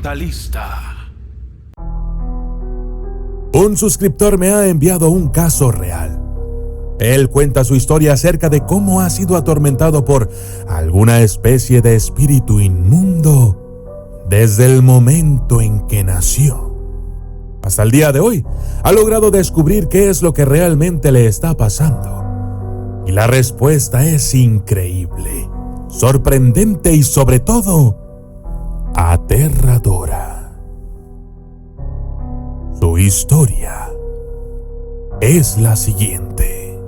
Documentalista. Un suscriptor me ha enviado un caso real. Él cuenta su historia acerca de cómo ha sido atormentado por alguna especie de espíritu inmundo desde el momento en que nació. Hasta el día de hoy, ha logrado descubrir qué es lo que realmente le está pasando. Y la respuesta es increíble, sorprendente y sobre todo, aterradora. Su historia es la siguiente.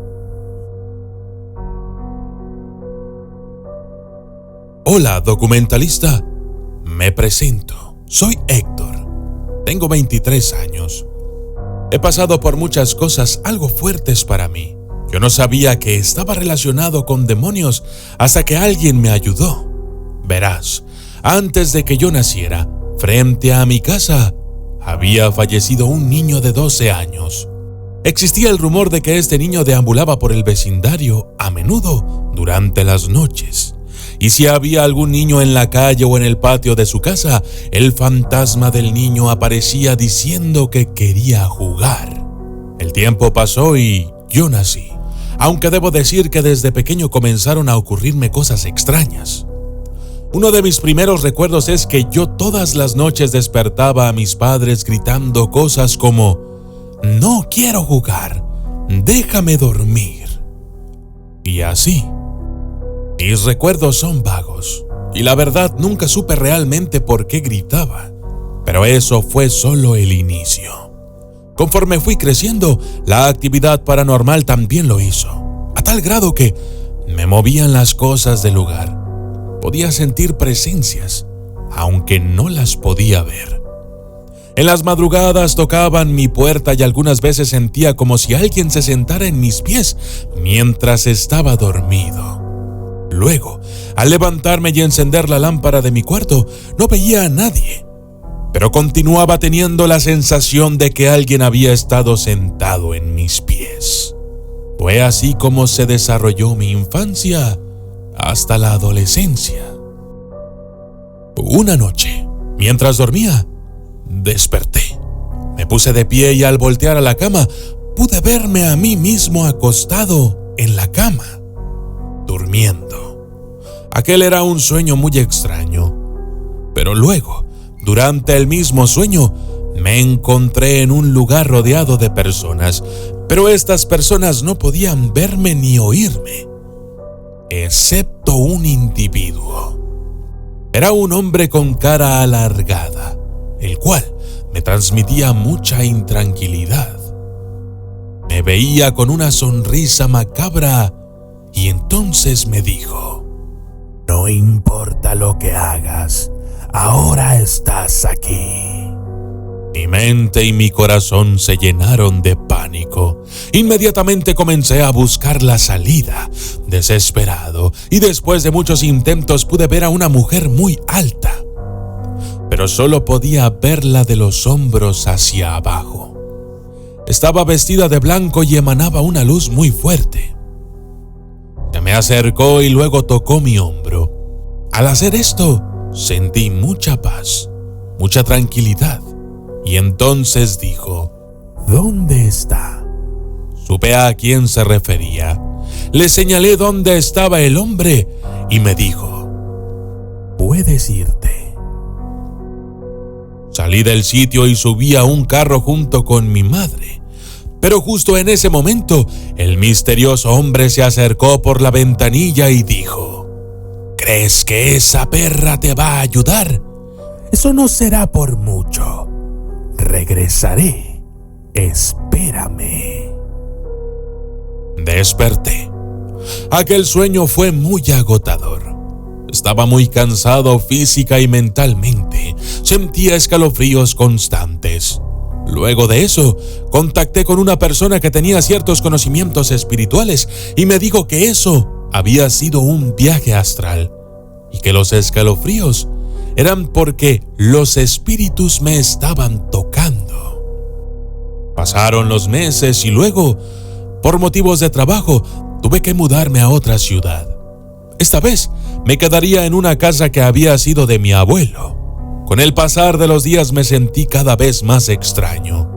Hola, documentalista. Me presento. Soy Héctor. Tengo 23 años. He pasado por muchas cosas algo fuertes para mí. Yo no sabía que estaba relacionado con demonios hasta que alguien me ayudó. Verás, antes de que yo naciera, frente a mi casa, había fallecido un niño de 12 años. Existía el rumor de que este niño deambulaba por el vecindario a menudo durante las noches. Y si había algún niño en la calle o en el patio de su casa, el fantasma del niño aparecía diciendo que quería jugar. El tiempo pasó y yo nací. Aunque debo decir que desde pequeño comenzaron a ocurrirme cosas extrañas. Uno de mis primeros recuerdos es que yo todas las noches despertaba a mis padres gritando cosas como: "No quiero jugar, déjame dormir". Y así. Mis recuerdos son vagos, y la verdad nunca supe realmente por qué gritaba, pero eso fue solo el inicio. Conforme fui creciendo, la actividad paranormal también lo hizo, a tal grado que me movían las cosas del lugar. Podía sentir presencias, aunque no las podía ver. En las madrugadas tocaban mi puerta y algunas veces sentía como si alguien se sentara en mis pies mientras estaba dormido. Luego, al levantarme y encender la lámpara de mi cuarto, no veía a nadie, pero continuaba teniendo la sensación de que alguien había estado sentado en mis pies. Fue así como se desarrolló mi infancia hasta la adolescencia. Una noche, mientras dormía, desperté. Me puse de pie y al voltear a la cama, pude verme a mí mismo acostado en la cama, durmiendo. Aquel era un sueño muy extraño, pero luego, durante el mismo sueño, me encontré en un lugar rodeado de personas, pero estas personas no podían verme ni oírme, excepto un individuo. Era un hombre con cara alargada, el cual me transmitía mucha intranquilidad. Me veía con una sonrisa macabra y entonces me dijo: "No importa lo que hagas, ahora estás aquí". Mi mente y mi corazón se llenaron de pánico. Inmediatamente comencé a buscar la salida, desesperado, y después de muchos intentos pude ver a una mujer muy alta, pero solo podía verla de los hombros hacia abajo. Estaba vestida de blanco y emanaba una luz muy fuerte. Se me acercó y luego tocó mi hombro. Al hacer esto, sentí mucha paz, mucha tranquilidad, y entonces dijo: ¿Dónde está? Supe a quién se refería. Le señalé dónde estaba el hombre y me dijo: Puedes irte. Salí del sitio y subí a un carro junto con mi madre. Pero justo en ese momento, el misterioso hombre se acercó por la ventanilla y dijo: ¿Crees que esa perra te va a ayudar? Eso no será por mucho. Regresaré. Espérame. Desperté. Aquel sueño fue muy agotador. Estaba muy cansado física y mentalmente. Sentía escalofríos constantes. Luego de eso, contacté con una persona que tenía ciertos conocimientos espirituales y me dijo que eso había sido un viaje astral y que los escalofríos eran porque los espíritus me estaban tocando. Pasaron los meses y luego, por motivos de trabajo, tuve que mudarme a otra ciudad. Esta vez me quedaría en una casa que había sido de mi abuelo. Con el pasar de los días me sentí cada vez más extraño.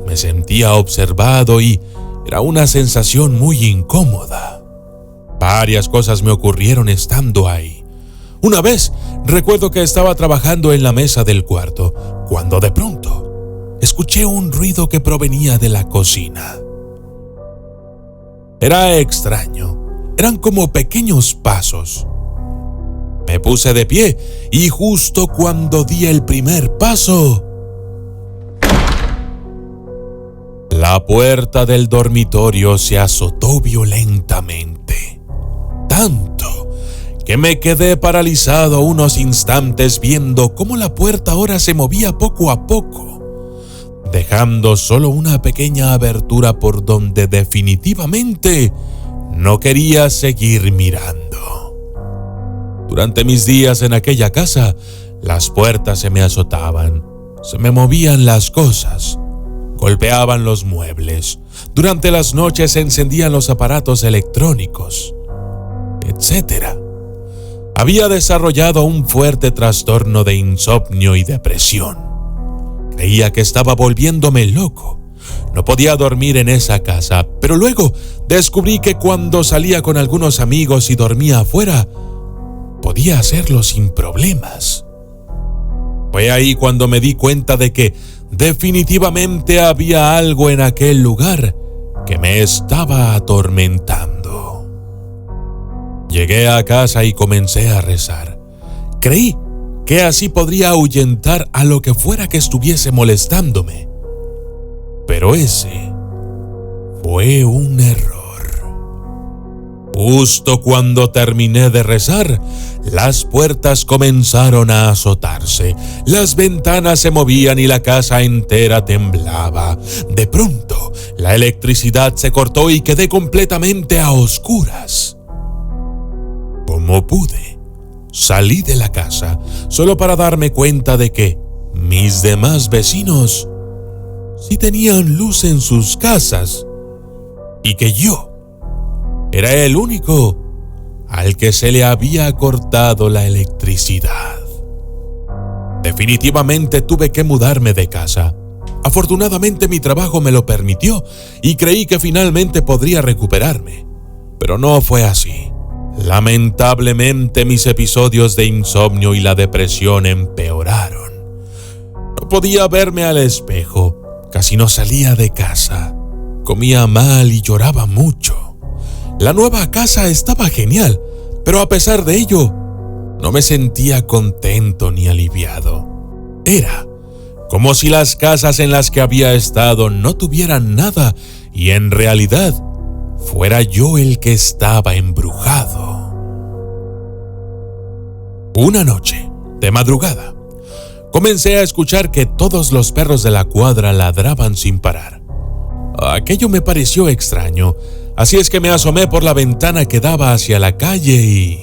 Me sentía observado y era una sensación muy incómoda. Varias cosas me ocurrieron estando ahí. Una vez, recuerdo que estaba trabajando en la mesa del cuarto, cuando de pronto escuché un ruido que provenía de la cocina. Era extraño, eran como pequeños pasos. Me puse de pie y justo cuando di el primer paso, la puerta del dormitorio se azotó violentamente. Tanto que me quedé paralizado unos instantes viendo cómo la puerta ahora se movía poco a poco, dejando solo una pequeña abertura por donde definitivamente no quería seguir mirando. Durante mis días en aquella casa, las puertas se me azotaban, se me movían las cosas, golpeaban los muebles, durante las noches se encendían los aparatos electrónicos, etc. Había desarrollado un fuerte trastorno de insomnio y depresión. Creía que estaba volviéndome loco. No podía dormir en esa casa, pero luego descubrí que cuando salía con algunos amigos y dormía afuera, podía hacerlo sin problemas. Fue ahí cuando me di cuenta de que definitivamente había algo en aquel lugar que me estaba atormentando. Llegué a casa y comencé a rezar. Creí que así podría ahuyentar a lo que fuera que estuviese molestándome. Pero ese fue un error. Justo cuando terminé de rezar, las puertas comenzaron a azotarse, las ventanas se movían y la casa entera temblaba. De pronto, la electricidad se cortó y quedé completamente a oscuras. Como pude, salí de la casa solo para darme cuenta de que mis demás vecinos sí tenían luz en sus casas y que yo era el único al que se le había cortado la electricidad. Definitivamente tuve que mudarme de casa. Afortunadamente mi trabajo me lo permitió y creí que finalmente podría recuperarme. Pero no fue así. Lamentablemente mis episodios de insomnio y la depresión empeoraron. No podía verme al espejo, casi no salía de casa, comía mal y lloraba mucho. La nueva casa estaba genial, pero a pesar de ello, no me sentía contento ni aliviado. Era como si las casas en las que había estado no tuvieran nada y en realidad fuera yo el que estaba embrujado. Una noche, de madrugada, comencé a escuchar que todos los perros de la cuadra ladraban sin parar. Aquello me pareció extraño, así es que me asomé por la ventana que daba hacia la calle y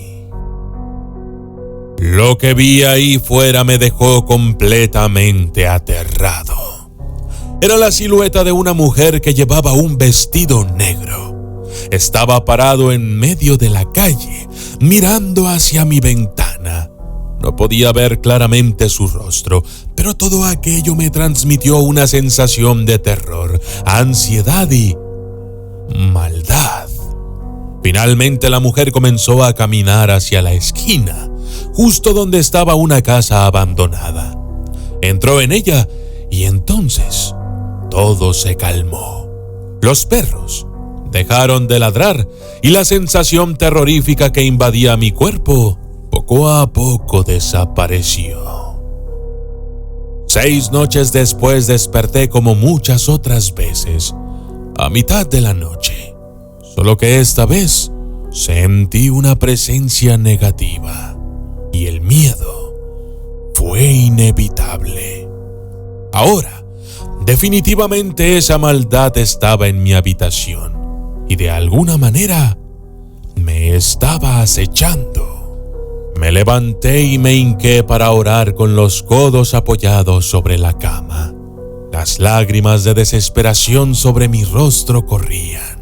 lo que vi ahí fuera me dejó completamente aterrado. Era la silueta de una mujer que llevaba un vestido negro. Estaba parado en medio de la calle, mirando hacia mi ventana. No podía ver claramente su rostro, pero todo aquello me transmitió una sensación de terror, ansiedad y maldad. Finalmente la mujer comenzó a caminar hacia la esquina, justo donde estaba una casa abandonada. Entró en ella y entonces todo se calmó. Los perros dejaron de ladrar y la sensación terrorífica que invadía mi cuerpo poco a poco desapareció. 6 noches después desperté como muchas otras veces, a mitad de la noche, solo que esta vez sentí una presencia negativa y el miedo fue inevitable. Ahora, definitivamente esa maldad estaba en mi habitación y de alguna manera me estaba acechando. Me levanté y me hinqué para orar con los codos apoyados sobre la cama. Las lágrimas de desesperación sobre mi rostro corrían,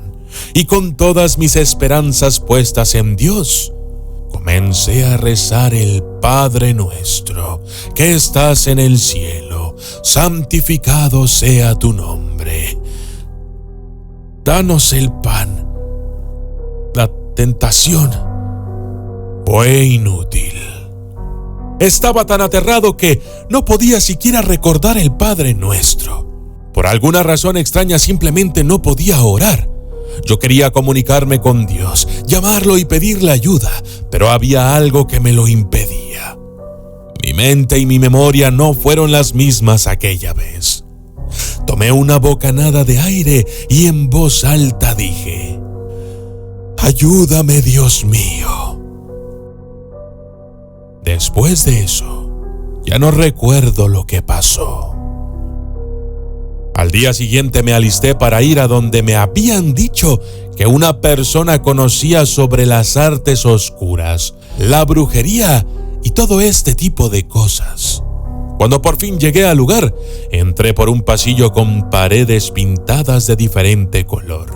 y con todas mis esperanzas puestas en Dios, comencé a rezar el Padre Nuestro, que estás en el cielo, santificado sea tu nombre. Danos el pan. La tentación fue inútil. Estaba tan aterrado que no podía siquiera recordar el Padre Nuestro. Por alguna razón extraña simplemente no podía orar. Yo quería comunicarme con Dios, llamarlo y pedirle ayuda, pero había algo que me lo impedía. Mi mente y mi memoria no fueron las mismas aquella vez. Tomé una bocanada de aire y en voz alta dije: «Ayúdame, Dios mío». Después de eso, ya no recuerdo lo que pasó. Al día siguiente me alisté para ir a donde me habían dicho que una persona conocía sobre las artes oscuras, la brujería y todo este tipo de cosas. Cuando por fin llegué al lugar, entré por un pasillo con paredes pintadas de diferente color.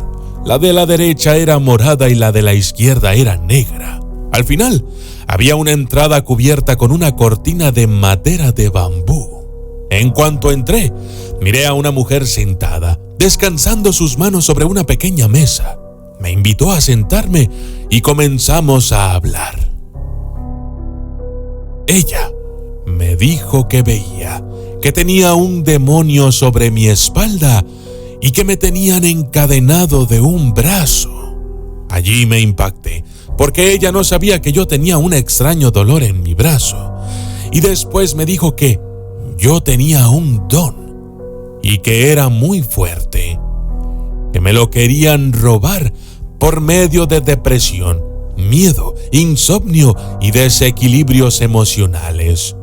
La de la derecha era morada y la de la izquierda era negra. Al final, había una entrada cubierta con una cortina de madera de bambú. En cuanto entré, miré a una mujer sentada, descansando sus manos sobre una pequeña mesa. Me invitó a sentarme y comenzamos a hablar. Ella me dijo que veía que tenía un demonio sobre mi espalda y que me tenían encadenado de un brazo. Allí me impacté, porque ella no sabía que yo tenía un extraño dolor en mi brazo. Y después me dijo que yo tenía un don y que era muy fuerte, que me lo querían robar por medio de depresión, miedo, insomnio y desequilibrios emocionales.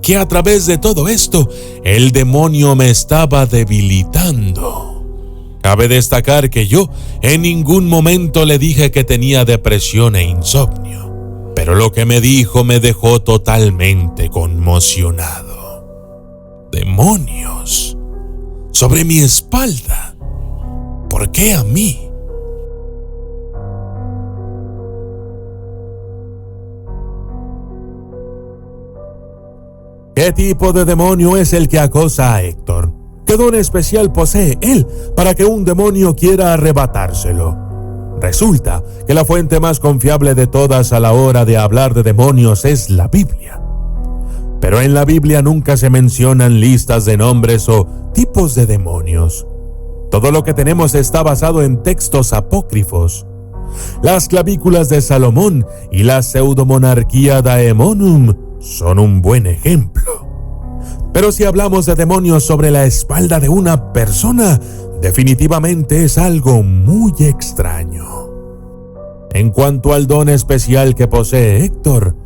Que a través de todo esto, el demonio me estaba debilitando. Cabe destacar que yo en ningún momento le dije que tenía depresión e insomnio, pero lo que me dijo me dejó totalmente conmocionado. ¡Demonios! Sobre mi espalda. ¿Por qué a mí? ¿Qué tipo de demonio es el que acosa a Héctor? ¿Qué don especial posee él para que un demonio quiera arrebatárselo? Resulta que la fuente más confiable de todas a la hora de hablar de demonios es la Biblia. Pero en la Biblia nunca se mencionan listas de nombres o tipos de demonios. Todo lo que tenemos está basado en textos apócrifos. Las clavículas de Salomón y la pseudomonarquía Daemonum son un buen ejemplo. Pero si hablamos de demonios sobre la espalda de una persona, definitivamente es algo muy extraño. En cuanto al don especial que posee Héctor,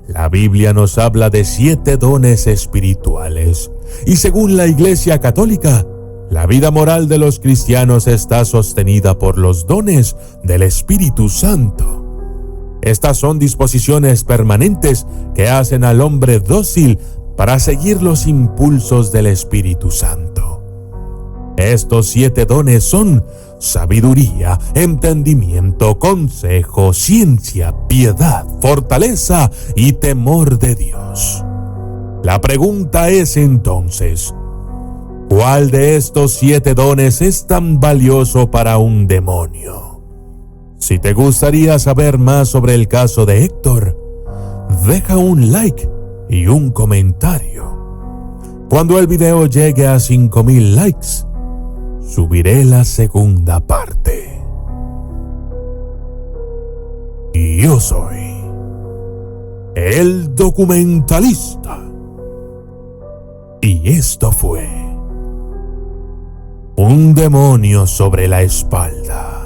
la Biblia nos habla de 7 dones espirituales, y según la Iglesia Católica, la vida moral de los cristianos está sostenida por los dones del Espíritu Santo. Estas son disposiciones permanentes que hacen al hombre dócil para seguir los impulsos del Espíritu Santo. Estos 7 dones son sabiduría, entendimiento, consejo, ciencia, piedad, fortaleza y temor de Dios. La pregunta es entonces, ¿cuál de estos 7 dones es tan valioso para un demonio? Si te gustaría saber más sobre el caso de Héctor, deja un like y un comentario. Cuando el video llegue a 5,000 likes, subiré la segunda parte. Y yo soy el documentalista. Y esto fue Un demonio sobre la espalda.